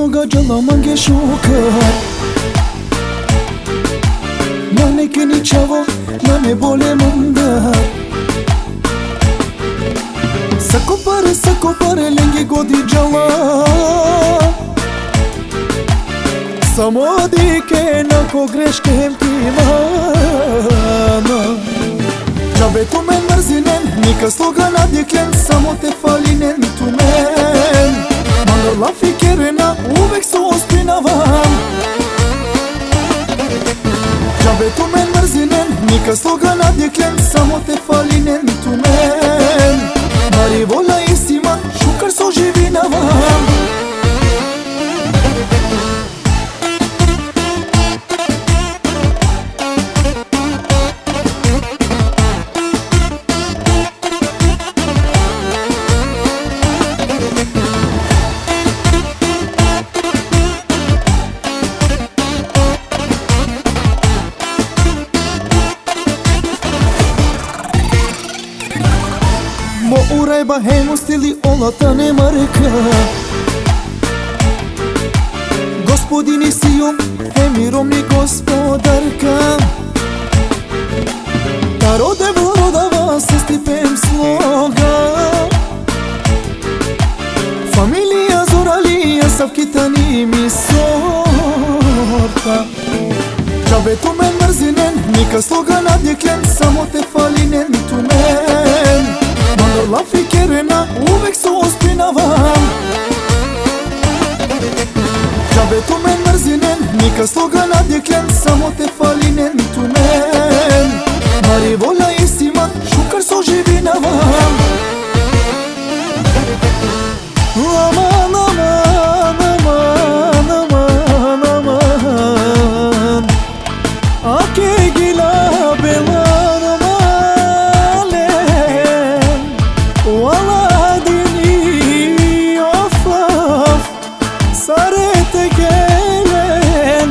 sloga gjalla mange shukar Nane keni qavo, nane bole mundar Sako pare lengi godi gjalla Samo dike nako greške hem ti mana Qabe tu men mërzinen, nika sloga nadjeklen Samo te falinen tu men Mandar la fikerena, uvek su ospinavam Qabe tu men mërzinen, nika sloga nadjeklen Samo te falinen tu men Mari vola isima, shukar so živinavam Mo uraj bahemu stili olata ne marka Gospodini sijom, emirom ni gospodarka Ta rode vlodava se stipem sloga Familija zoralija savkitani mi sorta Qabe tu men mërzinen, nika sloga nadjeklen Samo te falinen tu men Mandar la fikerena, uvek su ospinavam Qabe tu men mërzinen, nika sloga nadjeklen Samo te falinen tu men Mari vola isima, shukar so živinavam Aman, aman, aman, aman, aman Ake gila belan amalen Wala dini of love Sarete gelen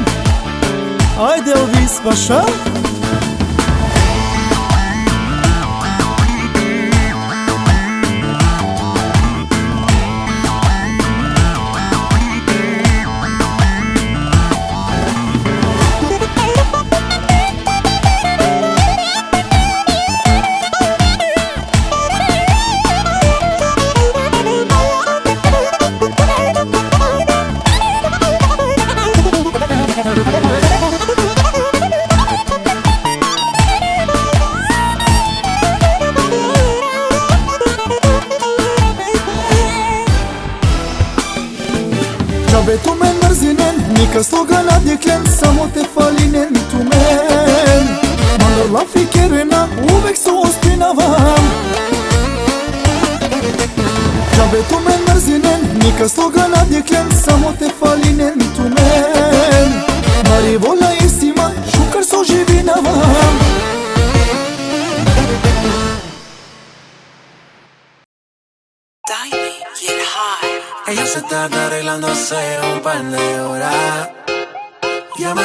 Ajde Elvis Paša Qabe tu men mërzinen, nika sloga nadjeklen Samo te falinen tu men Mandar la fikerena, uvek su ospinavam Qabe tu men mërzinen, nika sloga nadjeklen Samo te falinen tu men Mari vola isima, shukar so živinavam Get high. Ella se tarda arreglándose un par de horas. Llama